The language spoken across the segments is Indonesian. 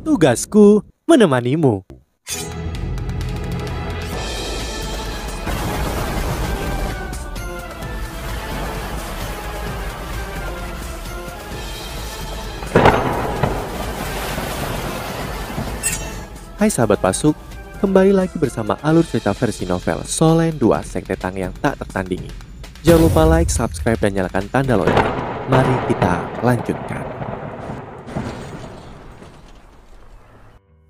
Tugasku menemanimu. Hai sahabat Pasuk, kembali lagi bersama alur cerita versi novel Solen 2 Sekte Tang yang tak tertandingi. Jangan lupa like, subscribe, dan nyalakan tanda lonceng. Mari kita lanjutkan.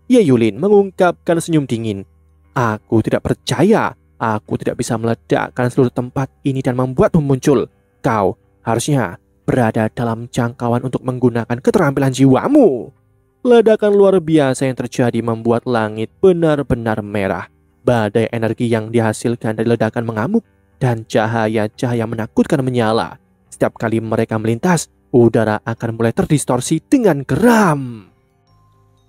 Ye Yulin mengungkapkan senyum dingin. Aku tidak percaya, aku tidak bisa meledakkan seluruh tempat ini dan membuatmu muncul. Kau harusnya berada dalam jangkauan untuk menggunakan keterampilan jiwamu. Ledakan luar biasa yang terjadi membuat langit benar-benar merah. Badai energi yang dihasilkan dari ledakan mengamuk dan cahaya-cahaya menakutkan menyala. Setiap kali mereka melintas, udara akan mulai terdistorsi dengan geram.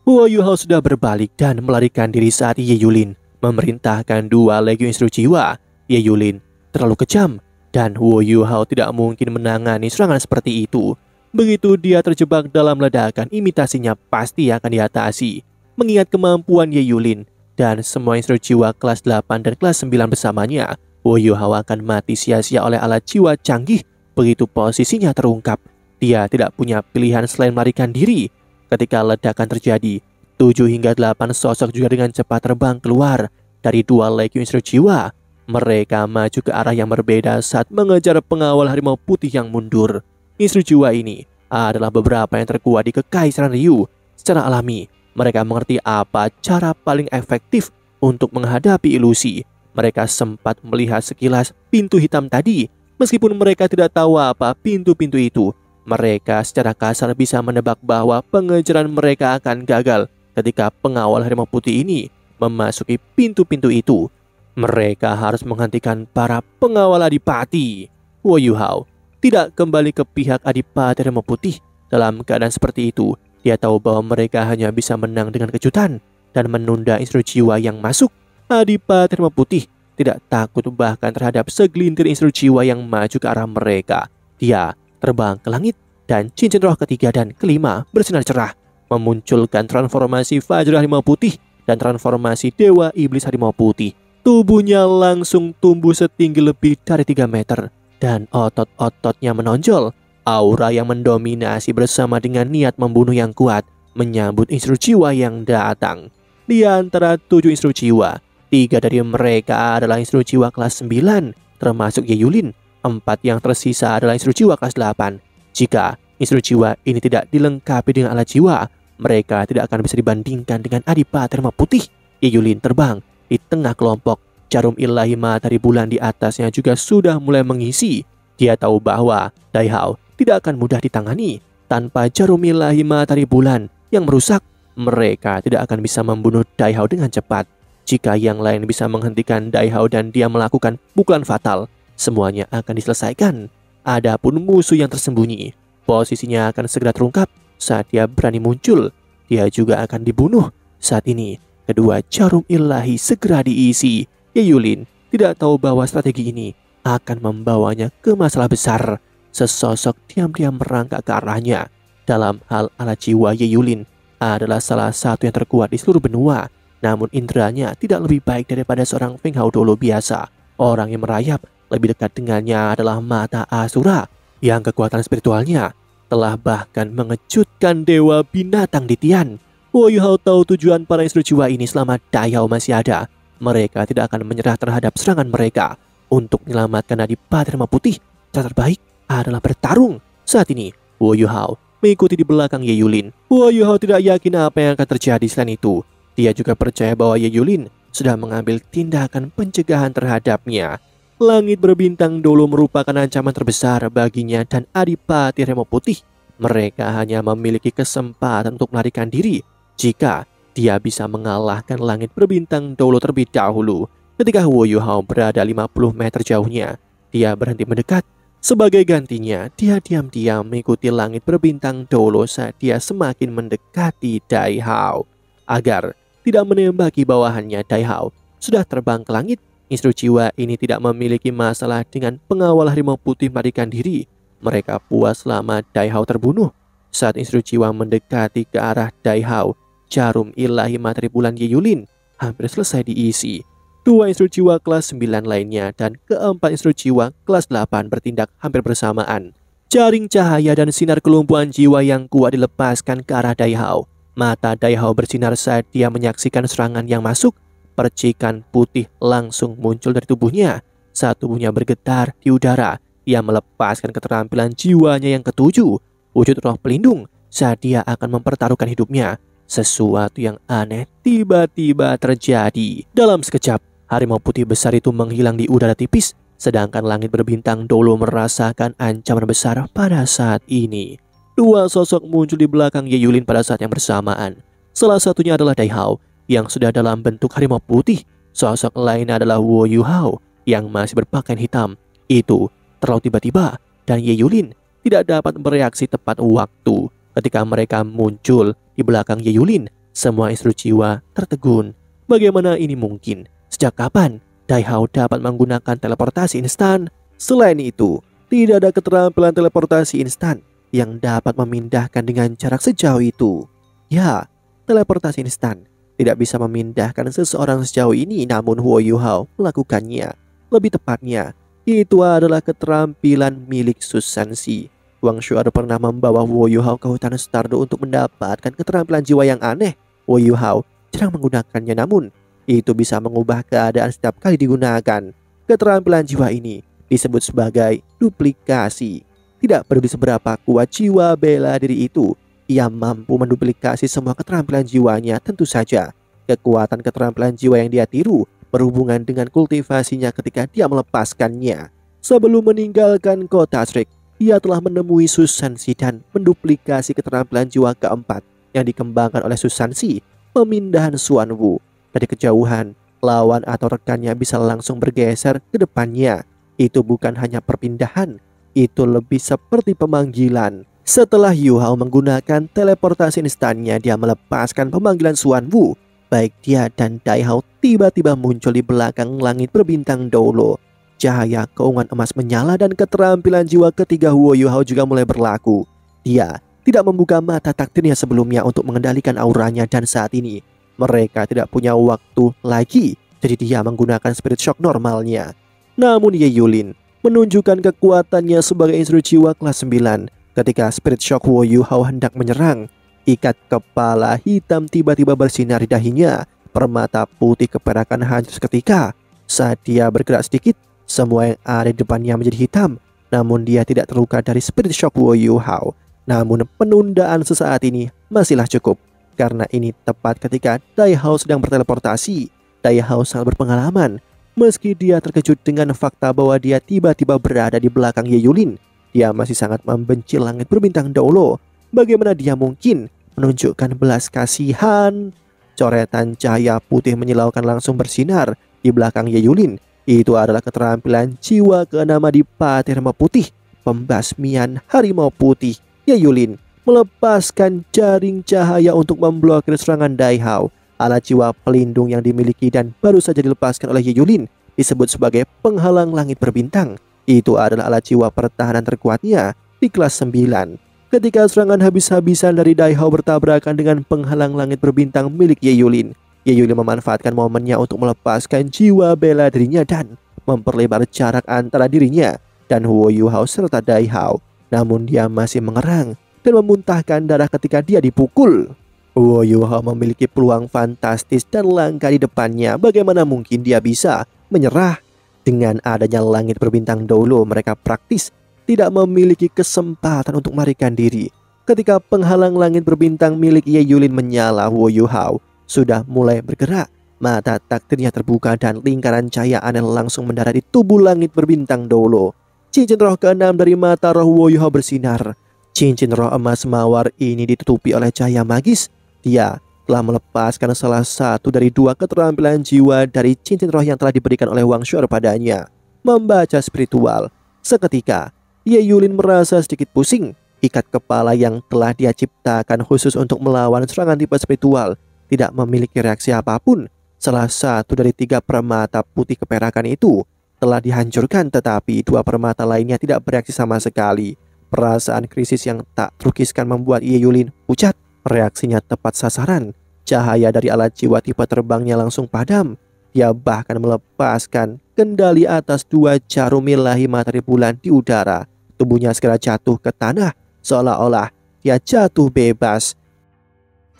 Huo Yuhao sudah berbalik dan melarikan diri saat Ye Yulin memerintahkan 2 legio instruksi jiwa. Ye Yulin terlalu kejam dan Huo Yuhao tidak mungkin menangani serangan seperti itu. Begitu dia terjebak dalam ledakan, imitasinya pasti akan diatasi. Mengingat kemampuan Ye Yulin dan semua instruksi jiwa kelas 8 dan kelas 9 bersamanya, Huo Yuhao akan mati sia-sia oleh alat jiwa canggih. Begitu posisinya terungkap, dia tidak punya pilihan selain melarikan diri. Ketika ledakan terjadi, 7 hingga 8 sosok juga dengan cepat terbang keluar dari 2 legio instruksi jiwa. Mereka maju ke arah yang berbeda saat mengejar pengawal harimau putih yang mundur. Instruksi jiwa ini adalah beberapa yang terkuat di Kekaisaran Ryu. Secara alami, mereka mengerti apa cara paling efektif untuk menghadapi ilusi. Mereka sempat melihat sekilas pintu hitam tadi. Meskipun mereka tidak tahu apa pintu-pintu itu, mereka secara kasar bisa menebak bahwa pengejaran mereka akan gagal ketika pengawal harimau putih ini memasuki pintu-pintu itu. Mereka harus menghentikan para pengawal adipati. Huo Yuhao tidak kembali ke pihak adipati harimau putih. Dalam keadaan seperti itu, dia tahu bahwa mereka hanya bisa menang dengan kejutan dan menunda instruksi jiwa yang masuk. Adipati harimau putih tidak takut bahkan terhadap segelintir instruksi jiwa yang maju ke arah mereka. Dia terbang ke langit dan cincin roh ketiga dan kelima bersinar cerah, memunculkan transformasi Fajr harimau putih dan transformasi Dewa Iblis harimau putih. Tubuhnya langsung tumbuh setinggi lebih dari 3 meter dan otot-ototnya menonjol. Aura yang mendominasi bersama dengan niat membunuh yang kuat menyambut instruksi jiwa yang datang. Di antara 7 instruksi jiwa, 3 dari mereka adalah instruksi jiwa kelas 9, termasuk Ye Yulin. 4 yang tersisa adalah instruksi jiwa kelas 8. Jika instruksi jiwa ini tidak dilengkapi dengan alat jiwa, mereka tidak akan bisa dibandingkan dengan adipati harimau putih. Ye Yulin terbang di tengah kelompok. Jarum ilahi matahari bulan di atasnya juga sudah mulai mengisi. Dia tahu bahwa Dai Hao tidak akan mudah ditangani. Tanpa jarum ilahi matahari bulan yang merusak, mereka tidak akan bisa membunuh Dai Hao dengan cepat. Jika yang lain bisa menghentikan Dai Hao dan dia melakukan pukulan fatal, semuanya akan diselesaikan. Adapun musuh yang tersembunyi, posisinya akan segera terungkap saat dia berani muncul. Dia juga akan dibunuh. Saat ini, kedua jarum ilahi segera diisi. Ye Yulin tidak tahu bahwa strategi ini akan membawanya ke masalah besar. Sesosok diam-diam merangkak ke arahnya. Dalam hal alat jiwa, Ye Yulin adalah salah satu yang terkuat di seluruh benua. Namun inderanya tidak lebih baik daripada seorang Feng Hao Dolo biasa. Orang yang merayap lebih dekat dengannya adalah mata Asura, yang kekuatan spiritualnya telah bahkan mengejutkan dewa binatang di Tian. Huo Yuhao tahu tujuan para instruksi jiwa ini selama Dai Hao masih ada. Mereka tidak akan menyerah terhadap serangan mereka. Untuk menyelamatkan adipati harimau putih, cara terbaik adalah bertarung. Saat ini, Huo Yuhao mengikuti di belakang Ye Yulin. Huo Yuhao tidak yakin apa yang akan terjadi selain itu. Dia juga percaya bahwa Ye Yulin sudah mengambil tindakan pencegahan terhadapnya. Langit berbintang dulu merupakan ancaman terbesar baginya dan adipati harimau putih. Mereka hanya memiliki kesempatan untuk melarikan diri jika dia bisa mengalahkan langit berbintang dulu terlebih dahulu. Ketika Huo Yuhao berada 50 meter jauhnya, dia berhenti mendekat. Sebagai gantinya, dia diam-diam mengikuti langit berbintang dulu saat dia semakin mendekati Dai Hao. Agar tidak menembaki bawahannya, Dai Hao sudah terbang ke langit. Instruksi jiwa ini tidak memiliki masalah dengan pengawal harimau putih melarikan diri. Mereka puas selama Dai Hao terbunuh. Saat instruksi jiwa mendekati ke arah Dai Hao, jarum ilahi materi bulan Ye Yulin hampir selesai diisi. 2 instru jiwa kelas 9 lainnya dan keempat instru jiwa kelas 8 bertindak hampir bersamaan. Jaring cahaya dan sinar kelumpuhan jiwa yang kuat dilepaskan ke arah Dai Hao. Mata Dai Hao bersinar saat dia menyaksikan serangan yang masuk. Percikan putih langsung muncul dari tubuhnya. Saat tubuhnya bergetar di udara, ia melepaskan keterampilan jiwanya yang ketujuh, wujud roh pelindung, saat dia akan mempertaruhkan hidupnya. Sesuatu yang aneh tiba-tiba terjadi. Dalam sekejap, harimau putih besar itu menghilang di udara tipis, sedangkan langit berbintang dulu merasakan ancaman besar pada saat ini. 2 sosok muncul di belakang Ye Yulin pada saat yang bersamaan. Salah satunya adalah Dai Hao yang sudah dalam bentuk harimau putih. Sosok lain adalah Wo Yu Hao yang masih berpakaian hitam. Itu terlalu tiba-tiba dan Ye Yulin tidak dapat bereaksi tepat waktu. Ketika mereka muncul di belakang Ye Yulin, semua instru jiwa tertegun. Bagaimana ini mungkin? Sejak kapan Dai Hao dapat menggunakan teleportasi instan? Selain itu, tidak ada keterampilan teleportasi instan yang dapat memindahkan dengan jarak sejauh itu. Ya, teleportasi instan tidak bisa memindahkan seseorang sejauh ini, namun Wo Yu Hao melakukannya. Lebih tepatnya, itu adalah keterampilan milik Susansi. Wang Shu'er pernah membawa Wo Yu Hao ke hutan Stardo untuk mendapatkan keterampilan jiwa yang aneh. Wo Yu Hao jarang menggunakannya, namun itu bisa mengubah keadaan setiap kali digunakan. Keterampilan jiwa ini disebut sebagai duplikasi. Tidak peduli seberapa kuat jiwa bela diri itu, ia mampu menduplikasi semua keterampilan jiwanya. Tentu saja, kekuatan keterampilan jiwa yang dia tiru berhubungan dengan kultivasinya ketika dia melepaskannya. Sebelum meninggalkan kota Strik, ia telah menemui Susansi dan menduplikasi keterampilan jiwa keempat yang dikembangkan oleh Susansi, pemindahan Xuan Wu. Dari kejauhan, lawan atau rekannya bisa langsung bergeser ke depannya. Itu bukan hanya perpindahan, itu lebih seperti pemanggilan. Setelah Yu Hao menggunakan teleportasi instannya, dia melepaskan pemanggilan Xuan Wu. Baik dia dan Dai Hao tiba-tiba muncul di belakang langit berbintang Dolo. Cahaya keunguan emas menyala dan keterampilan jiwa ketiga Wo Yu Hao juga mulai berlaku. Dia tidak membuka mata takdirnya sebelumnya untuk mengendalikan auranya, dan saat ini mereka tidak punya waktu lagi. Jadi dia menggunakan spirit shock normalnya. Namun Ye Yulin menunjukkan kekuatannya sebagai instru jiwa kelas 9. Ketika spirit shock Wo Yu Hao hendak menyerang, ikat kepala hitam tiba-tiba bersinar di dahinya. Permata putih keperakan hancur seketika. Saat dia bergerak sedikit, semua yang ada di depannya menjadi hitam. Namun dia tidak terluka dari spirit shock Wo Yu Hao. Namun penundaan sesaat ini masihlah cukup, karena ini tepat ketika Dai Hao sedang berteleportasi. Dai Hao sangat berpengalaman. Meski dia terkejut dengan fakta bahwa dia tiba-tiba berada di belakang Ye Yulin, dia masih sangat membenci langit berbintang Dolo. Bagaimana dia mungkin menunjukkan belas kasihan? Coretan cahaya putih menyilaukan langsung bersinar di belakang Ye Yulin. Itu adalah keterampilan jiwa keenam Adipati Harimau Putih, pembasmian harimau putih. Ye Yulin melepaskan jaring cahaya untuk memblokir serangan Dai Hao. Alat jiwa pelindung yang dimiliki dan baru saja dilepaskan oleh Ye Yulin disebut sebagai penghalang langit berbintang. Itu adalah alat jiwa pertahanan terkuatnya di kelas 9. Ketika serangan habis-habisan dari Dai Hao bertabrakan dengan penghalang langit berbintang milik Ye Yulin, Ye Yulin memanfaatkan momennya untuk melepaskan jiwa bela dirinya dan memperlebar jarak antara dirinya dan Wo Yu Hao serta Dai Hao. Namun dia masih mengerang dan memuntahkan darah ketika dia dipukul. Wo Yu Hao memiliki peluang fantastis dan langka di depannya. Bagaimana mungkin dia bisa menyerah? Dengan adanya langit berbintang Dolo, mereka praktis tidak memiliki kesempatan untuk melarikan diri. Ketika penghalang langit berbintang milik Ye Yulin menyala, Wo Yu Hao sudah mulai bergerak. Mata takdirnya terbuka dan lingkaran cahaya aneh langsung mendarat di tubuh langit berbintang Dolo. Cincin roh keenam dari mata roh Wo Yu Hao bersinar. Cincin roh emas mawar ini ditutupi oleh cahaya magis. Dia telah melepaskan salah satu dari 2 keterampilan jiwa dari cincin roh yang telah diberikan oleh Wang Shu'er padanya, membaca spiritual. Seketika, Ye Yulin merasa sedikit pusing. Ikat kepala yang telah dia ciptakan khusus untuk melawan serangan tipe spiritual tidak memiliki reaksi apapun. Salah satu dari 3 permata putih keperakan itu telah dihancurkan, tetapi 2 permata lainnya tidak bereaksi sama sekali. Perasaan krisis yang tak terlukiskan membuat Ye Yulin pucat. Reaksinya tepat sasaran. Cahaya dari alat jiwa tipe terbangnya langsung padam. Dia bahkan melepaskan kendali atas 2 jarum ilahi matahari bulan di udara. Tubuhnya segera jatuh ke tanah, seolah-olah dia jatuh bebas.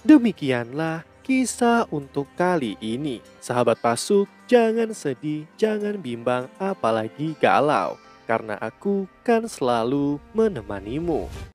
Demikianlah kisah untuk kali ini. Sahabat Pasuk, jangan sedih, jangan bimbang, apalagi galau, karena aku kan selalu menemanimu.